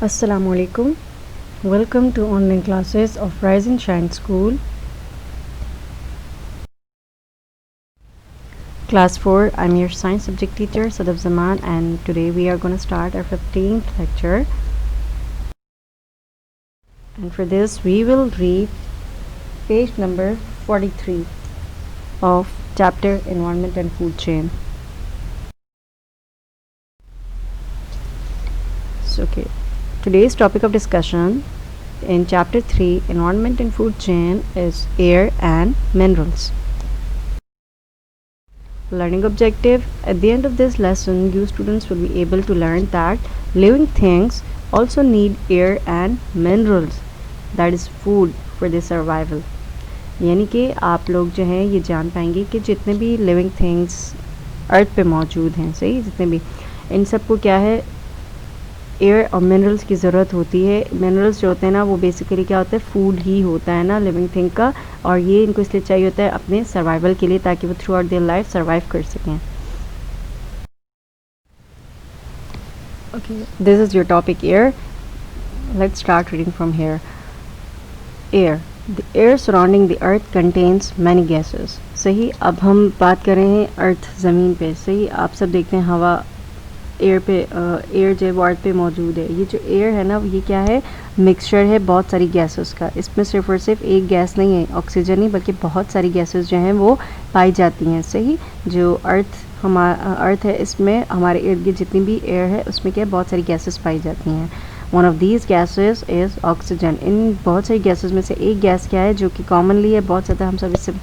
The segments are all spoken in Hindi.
Assalamu alaikum. Welcome to online classes of Rise and Shine School. Class 4, I'm your science subject teacher Sadaf Zaman, and today we are going to start our 15th lecture. And for this we will read page number 43 of chapter Environment and Food Chain. So, okay. Today's topic of discussion in chapter 3 Environment and Food Chain is air and minerals. Learning objective: at the end of this lesson you students will be able to learn that living things also need air and minerals, that is food for their survival. यानी कि आप लोग जो हैं ये जान पाएंगे कि जितने भी लिविंग थिंग्स अर्थ पे मौजूद हैं, सही, जितने भी, इन सब को क्या है, एयर और मिनरल्स की ज़रूरत होती है. मिनरल्स जो होते हैं ना वो बेसिकली क्या होता है, फूड ही होता है ना लिविंग थिंग का, और ये इनको इसलिए चाहिए होता है अपने सर्वाइवल के लिए, ताकि वो through out their life survive कर सकें. Okay, this is your topic air. Let's start reading from here. Air. The air surrounding the earth contains many gases. सही, अब हम बात कर रहे हैं अर्थ, ज़मीन पे. सही, आप सब देखते हैं हवा, एयर पे, एयर जो है वो अर्थ पे मौजूद है. ये जो एयर है ना ये क्या है, मिक्सचर है बहुत सारी गैसेस का. इसमें सिर्फ और सिर्फ एक गैस नहीं है, ऑक्सीजन नहीं, बल्कि बहुत सारी गैसेस जो हैं वो पाई जाती हैं. सही, जो अर्थ है इसमें हमारे इर्द गिर्द जितनी भी एयर है उसमें क्या है, बहुत सारी गैसेस पाई जाती हैं. One of these gases is oxygen. इन बहुत सारी गैसेस में से एक गैस क्या है जो कि कॉमनली है, बहुत ज़्यादा हम सब इससे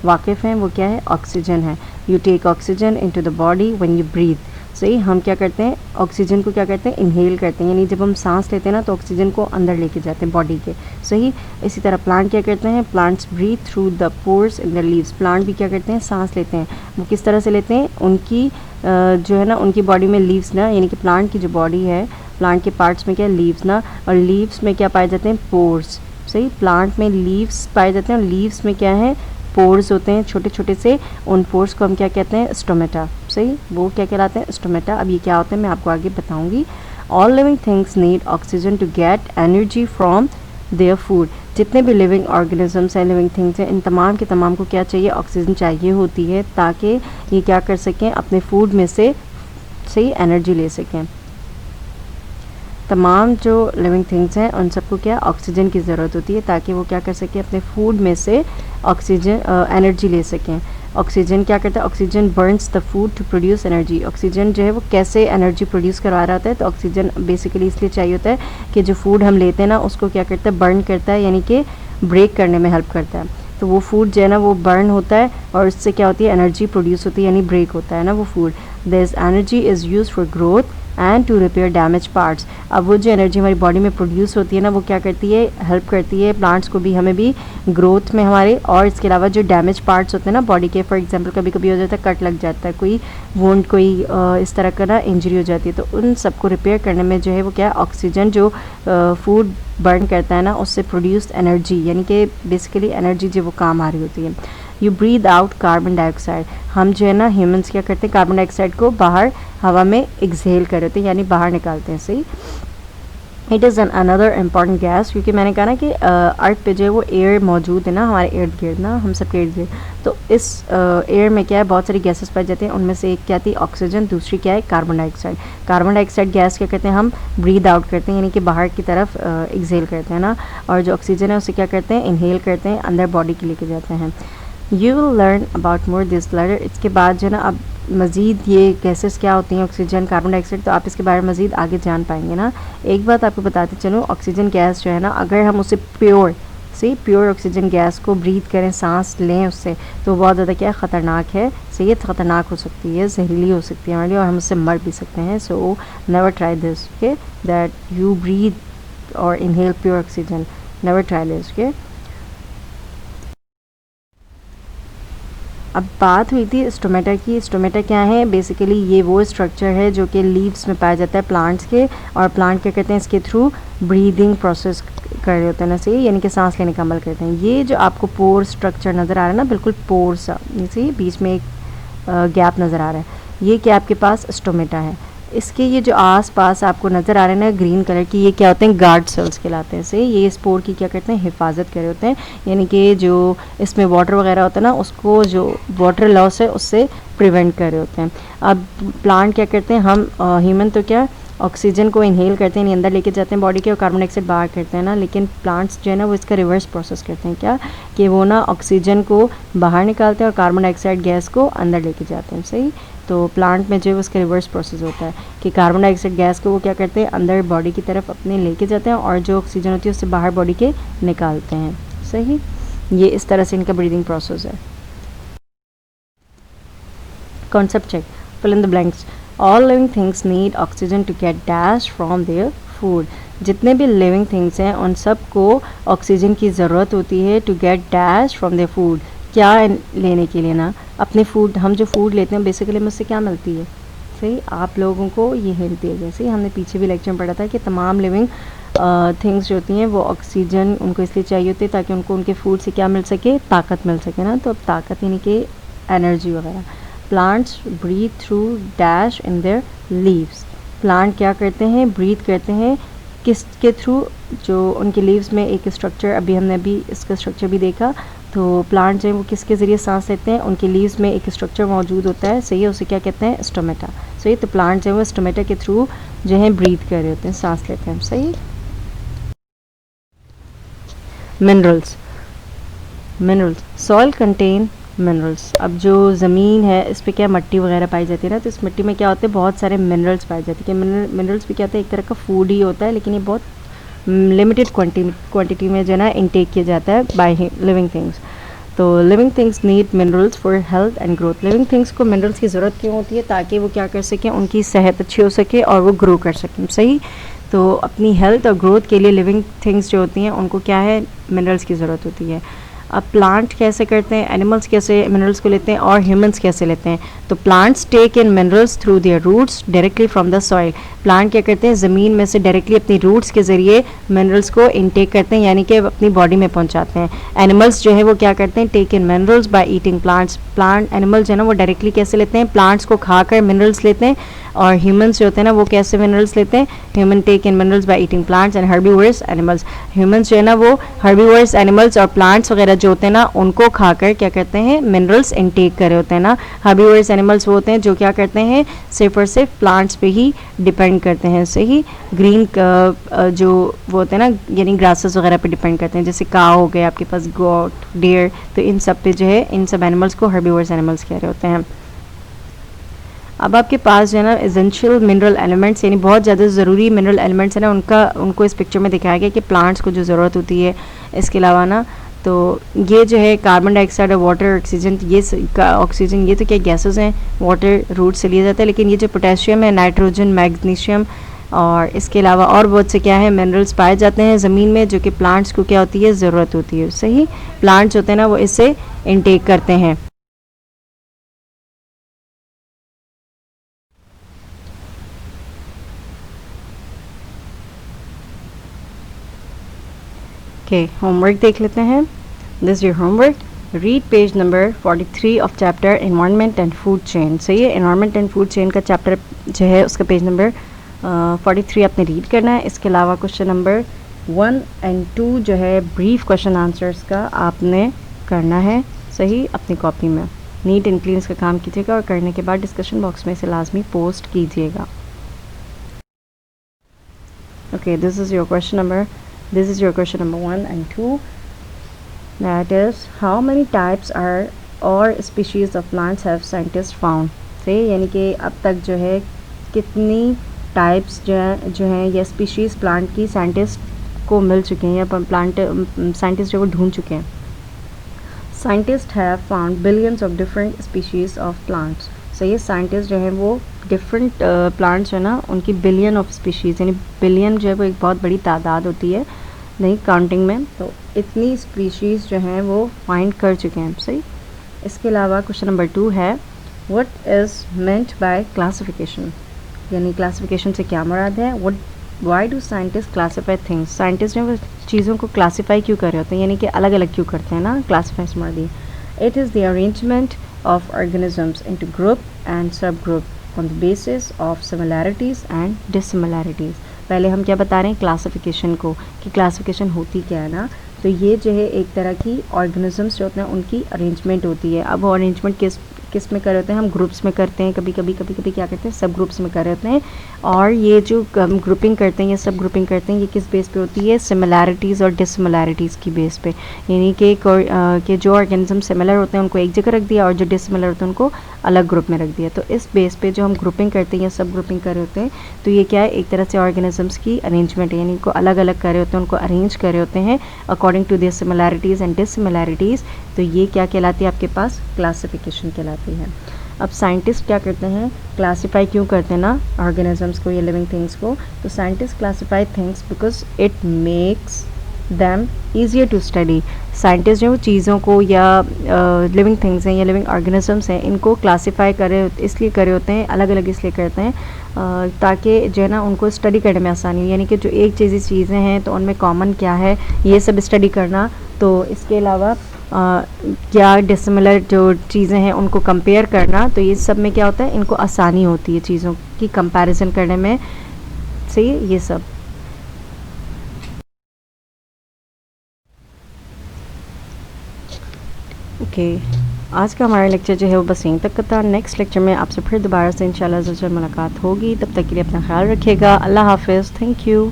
वाकिफ़ हैं, वो क्या है, ऑक्सीजन है. You take oxygen into the body when you breathe. सही, हम क्या करते हैं, ऑक्सीजन को क्या करते हैं, इनहेल करते हैं, यानी जब हम सांस लेते हैं ना तो ऑक्सीजन को अंदर लेके जाते हैं बॉडी के. सही, इसी तरह प्लांट क्या करते हैं, plants breathe through the pores in the leaves. Plant भी क्या करते हैं, सांस लेते हैं. वो किस तरह से लेते हैं, उनकी जो है ना उनकी बॉडी में लीव्स ना, यानी कि प्लांट की जो बॉडी है, प्लांट के पार्ट्स में क्या है, लीव्स ना, और लीव्स में क्या पाए जाते हैं, पोर्स. सही, प्लांट में लीव्स पाए जाते हैं और लीव्स में क्या है, पोर्स होते हैं छोटे छोटे से. उन पोर्स को हम क्या कहते हैं, स्टोमेटा. सही, वो क्या कहलाते हैं, स्टोमेटा. अब ये क्या होते हैं मैं आपको आगे बताऊंगी. All living things need oxygen to get energy from their food. जितने भी लिविंग ऑर्गेनिजम्स हैं, लिविंग थिंग्स हैं, इन तमाम के तमाम को क्या चाहिए, ऑक्सीजन चाहिए होती है, ताकि ये क्या कर सकें, अपने फूड में से सही एनर्जी ले सकें. तमाम जो लिविंग थिंग्स हैं उन सबको क्या ऑक्सीजन की ज़रूरत होती है, ताकि वो क्या कर सकें, अपने फूड में से ऑक्सीजन एनर्जी ले सकें. ऑक्सीजन क्या करता है, oxygen burns the food to produce energy. Oxygen जो है वो कैसे एनर्जी प्रोड्यूस करवा रहा होता है, तो ऑक्सीजन बेसिकली इसलिए चाहिए होता है कि जो फूड हम लेते हैं ना उसको क्या करता है, बर्न करता है, यानी कि ब्रेक करने में हेल्प करता है. तो वो फूड जो है ना वो बर्न होता है और उससे क्या होती है, एनर्जी प्रोड्यूस होती है, यानी ब्रेक होता है ना वो food. This energy is use for growth and to repair damage parts. अब वो जो एनर्जी हमारी बॉडी में प्रोड्यूस होती है ना वो क्या करती है, हेल्प करती है प्लांट्स को भी, हमें भी ग्रोथ में हमारे, और इसके अलावा जो डैमेज पार्ट्स होते हैं ना बॉडी के, फॉर एग्जांपल कभी कभी हो जाता है कट लग जाता है, कोई वुंड, कोई इस तरह का ना इंजरी हो जाती है, तो उन सबको रिपेयर करने में जो है वो क्या है, ऑक्सीजन जो फूड बर्न करता है ना उससे प्रोड्यूस्ड एनर्जी, यानी कि बेसिकली एनर्जी जो वो काम आ रही होती है. You breathe out carbon dioxide. हम जो है ना ह्यूमंस क्या करते हैं, कार्बन डाइऑक्साइड को बाहर हवा में एक्सहेल कर रहे हैं, यानी बाहर निकालते हैं. सही, it is another important gas, क्योंकि मैंने कहा ना कि अर्थ पे जो है वो एयर मौजूद है ना हमारे इर्द गिर्द ना, हम सब के इर्द गिर्द. तो इस एयर में क्या है, बहुत सारी गैसेस पाई जाती हैं. उनमें से एक क्या थी, ऑक्सीजन, दूसरी क्या है, carbon dioxide. Carbon dioxide gas क्या करते हैं, हम ब्रीद आउट करते हैं, यानी कि बाहर की तरफ एक्सहेल करते हैं ना, और जो ऑक्सीजन है उसे क्या करते हैं, इनहेल करते हैं, अंदर बॉडी के लेके जाते हैं. You will learn about more this later. इसके बाद जो है ना अब मज़ीद ये गैसेस क्या होती हैं, ऑक्सीजन, कार्बन डाइऑक्साइड, तो आप इसके बारे में मज़ीद आगे जान पाएंगे ना. एक बात आपको बताते चलो, ऑक्सीजन गैस जो है ना, अगर हम उसे प्योर ऑक्सीजन गैस को ब्रीथ करें, सांस लें उससे, तो बहुत ज़्यादा क्या ख़तरनाक है, सेहत ख़तरनाक हो सकती है, जहरीली हो सकती है हमारे लिए, और हम उससे मर भी सकते हैं. So never try this, okay, that you breathe और inhale pure oxygen, never try this. Okay, अब बात हुई थी स्टोमेटा की. स्टोमेटा क्या है, बेसिकली ये वो स्ट्रक्चर है जो कि लीव्स में पाया जाता है प्लांट्स के, और प्लांट क्या करते हैं, इसके थ्रू ब्रीदिंग प्रोसेस कर रहे होते हैं ना, सही, यानी कि सांस लेने का अमल करते हैं. ये जो आपको पोर स्ट्रक्चर नज़र आ रहा है ना, बिल्कुल पोर सा, जैसे बीच में एक गैप नज़र आ रहा है, ये क्या आपके पास स्टोमेटा है. इसके ये जो आस पास आपको नज़र आ रहे हैं ना ग्रीन कलर की, ये क्या होते हैं, गार्ड सेल्स कहलाते हैं। से ये स्पोर की क्या करते हैं, हिफाजत कर रहे होते हैं, यानी कि जो इसमें वाटर वगैरह होता है ना, उसको जो वाटर लॉस है उससे प्रिवेंट कर रहे होते हैं। अब प्लांट क्या करते हैं, हम ह्यूमन तो क्या ऑक्सीजन को इनहेल करते हैं, अंदर लेके जाते हैं बॉडी के, और कार्बन डाइऑक्साइड बाहर करते हैं ना, लेकिन प्लांट्स जो है ना वो इसका रिवर्स प्रोसेस करते हैं। क्या कि वो ना ऑक्सीजन को बाहर निकालते हैं और कार्बन डाइऑक्साइड गैस को अंदर लेके जाते हैं। सही, तो प्लांट में जो है उसका रिवर्स प्रोसेस होता है कि कार्बन डाइऑक्साइड गैस को वो क्या करते हैं, अंदर बॉडी की तरफ अपने लेके जाते हैं, और जो ऑक्सीजन होती है उससे बाहर बॉडी के निकालते हैं। सही, ये इस तरह से इनका ब्रीदिंग प्रोसेस है। Concept check, fill in the blanks. All living things need oxygen to get dash from their food. जितने भी लिविंग थिंग्स हैं उन सब को ऑक्सीजन की ज़रूरत होती है to get dash from their food. क्या लेने के लिए ना, अपने फूड, हम जो फूड लेते हैं बेसिकली हमें उससे क्या मिलती है। सही, आप लोगों को ये हिंट दिया गया। सही, हमने पीछे भी लेक्चर में पढ़ा था कि तमाम लिविंग थिंग्स जो होती हैं वो ऑक्सीजन उनको इसलिए चाहिए होती है ताकि उनको उनके फूड से क्या मिल सके, ताकत मिल सके ना। तो अब ताकत यानी कि एनर्जी वगैरह। Plants breathe through dash in their leaves. Plant क्या करते हैं, ब्रीथ करते हैं किसके थ्रू, जो उनके लीव्स में एक स्ट्रक्चर, हमने इसका स्ट्रक्चर भी देखा। तो प्लांट जो है वो किसके ज़रिए सांस लेते हैं, उनके लीव्स में एक स्ट्रक्चर मौजूद होता है। सही है, उसे क्या कहते हैं, स्टोमेटा। सही, तो प्लांट जो है वो स्टोमेटा के थ्रू जो है ब्रीथ कर रहे होते हैं, सांस लेते हैं। सही। मिनरल्स। Soil contain minerals. अब जो ज़मीन है इस पर क्या मट्टी वगैरह पाई जाती है ना, तो इस मिट्टी में क्या होते हैं, बहुत सारे मिनरल्स पाए जाते हैं। मिनरल्स भी क्या होता है, एक तरह का फूड ही होता है, लेकिन ये बहुत लिमिटेड क्वांटिटी में जो है ना इनटेक किया जाता है बाय लिविंग थिंग्स। तो living things need minerals for health and growth. Living things को मिनरल्स की ज़रूरत क्यों होती है, ताकि वो क्या कर सकें, उनकी सेहत अच्छी हो सके और वो ग्रो कर सकें। सही, तो अपनी हेल्थ और ग्रोथ के लिए लिविंग थिंग्स जो होती हैं उनको क्या है, मिनरल्स की ज़रूरत होती है। अब प्लांट कैसे करते हैं, एनिमल्स कैसे मिनरल्स को लेते हैं, और ह्यूमंस कैसे लेते हैं। तो plants take in minerals through their roots directly from the soil. Plant क्या करते हैं, ज़मीन में से डायरेक्टली अपनी रूट्स के ज़रिए मिनरल्स को इनटेक करते हैं, यानी कि अपनी बॉडी में पहुंचाते हैं। एनिमल्स जो है वो क्या करते हैं, take in minerals by eating plants. Plant animal जो है ना वो डायरेक्टली कैसे लेते हैं, प्लांट्स को खाकर मिनरल्स लेते हैं। और ह्यूमंस जो होते हैं ना वो कैसे मिनरल्स लेते हैं, human take in minerals by eating plants and herbivorous animals. Humans जो है ना वो हर्बीवोरस एनिमल्स और प्लांट्स वगैरह जो होते हैं ना उनको खाकर क्या करते हैं, मिनरल्स इनटेक कर रहे होते हैं ना। हर्बीवोरस एनिमल्स वो होते हैं जो क्या करते हैं, सिर्फ और सिर्फ प्लांट्स पे ही डिपेंड करते हैं। सही, ग्रीन जो वो होते हैं ना, यानी ग्रासेस वगैरह पे डिपेंड करते हैं, जैसे काव हो गए आपके पास, गोट, डियर, तो इन सब पे जो है, इन सब एनिमल्स को हर्बीवोरस एनिमल्स कह रहे होते हैं। अब आपके पास जो है ना एसेंशियल मिनरल एलिमेंट्स, यानी बहुत ज़्यादा ज़रूरी मिनरल एलिमेंट्स है ना, उनको इस पिक्चर में दिखाया गया कि प्लांट्स को जो ज़रूरत होती है। इसके अलावा ना तो ये जो है कार्बन डाइऑक्साइड और वाटर, ऑक्सीजन, ये ऑक्सीजन ये तो क्या गैसेस हैं, वाटर रूट से लिया जाता है। लेकिन ये जो पोटेशियम है, नाइट्रोजन, मैग्नीशियम और इसके अलावा और बहुत से क्या है मिनरल्स पाए जाते हैं ज़मीन में, जो कि प्लांट्स को क्या होती है, ज़रूरत होती है। सही, प्लांट्स होते हैं ना वो इससे इनटेक करते हैं। होमवर्क देख लेते हैं। This your homework, read page number 43 of chapter environment and food chain. सही है, एनवायरनमेंट एंड फूड चेन का चैप्टर जो है उसका पेज नंबर 43 आपने रीड करना है। इसके अलावा क्वेश्चन नंबर 1 एंड 2 जो है ब्रीफ क्वेश्चन आंसर्स का आपने करना है। सही, अपनी कॉपी में नीट एंड क्लीन इसका काम कीजिएगा, और करने के बाद डिस्कशन बॉक्स में इसे लाजमी पोस्ट कीजिएगा। Okay, this is your question number 1 and 2. That is, how many types or species of plants have scientists found? सही, यानी कि अब तक जो है कितनी टाइप्स जो हैं या स्पीशीज़ प्लांट की साइंटिस्ट को मिल चुके हैं, या प्लांट साइंटिस्ट जो वो ढूंढ चुके हैं। Scientist have found billions of different species of plants. सही है, साइंटिस्ट जो है वो डिफरेंट प्लांट्स जो है ना उनकी बिलियन ऑफ स्पीशीज़, यानी बिलियन जो है वो एक बहुत बड़ी तादाद होती है नहीं काउंटिंग में, तो इतनी स्पीशीज़ जो हैं वो फाइंड कर चुके हैं। सही, इसके अलावा क्वेश्चन नंबर 2 है, what is meant by classification, यानी क्लासिफिकेशन से क्या मुराद है। Why do scientist classify things, scientist जो है वो चीज़ों को क्लासीफाई क्यों कर रहे होते हैं, यानी कि अलग अलग क्यों करते हैं ना, क्लासीफाई से मुराद। It is the arrangement of organisms into group and subgroup, on the basis of similarities and dissimilarities. पहले हम क्या बता रहे हैं क्लासिफिकेशन को, कि क्लासिफिकेशन होती क्या है ना, तो ये जो है एक तरह की ऑर्गेनिजम्स जो होते हैं उनकी अरेंजमेंट होती है। अब वो अरेंजमेंट किस में कर होते हैं, हम ग्रुप्स में करते हैं, कभी कभी क्या करते हैं सब ग्रुप्स में कर होते हैं। और ये जो हम ग्रुपिंग करते हैं, ये सब ग्रुपिंग करते हैं, ये किस बेस पे होती है, सिमिलैरिटीज़ और डिससिमिलैरिटीज़ की बेस पे। यानी कि जो ऑर्गेनिज्म सिमिलर होते हैं उनको एक जगह रख दिया और जो डिससिमिलर होते हैं उनको अलग ग्रुप में रख दिया। तो इस बेस पे जो हम ग्रुपिंग करते हैं या सब ग्रुपिंग कर रहे होते हैं, तो ये क्या है, एक तरह से ऑर्गेनिजम्स की अरेंजमेंट है, यानी इनको अलग अलग कर रहे होते हैं, उनको अरेंज कर रहे होते हैं according to their similarities and dissimilarities. तो ये क्या कहलाती है आपके पास, क्लासिफिकेशन कहलाती है। अब साइंटिस्ट क्या करते हैं, क्लासीफाई क्यों करते हैं ना ऑर्गेनिजम्स को या लिविंग थिंग्स को, तो scientist classify things because it makes them easier to study. Scientist जो चीज़ों को या लिविंग थिंग्स हैं या लिविंग ऑर्गेनिजम्स हैं, इनको क्लासीफाई करे इसलिए करे होते हैं, अलग अलग इसलिए करते हैं ताकि जो है ना उनको स्टडी करने में आसानी हो। यानी कि जो एक जैसी चीज़ें हैं तो उनमें कॉमन क्या है, ये सब स्टडी करना। तो इसके अलावा क्या डिसमिलर जो चीज़ें हैं उनको कंपेयर करना, तो ये सब में क्या होता है, इनको आसानी होती है चीज़ों की कंपैरिजन करने में। सही है ये सब। ओके आज का हमारा लेक्चर जो है वो बस यहीं तक का था। नेक्स्ट लेक्चर में आपसे फिर दोबारा से इंशाल्लाह ज़रूर मुलाकात होगी। तब तक के लिए अपना ख्याल रखिएगा। अल्लाह हाफिज़। Thank you.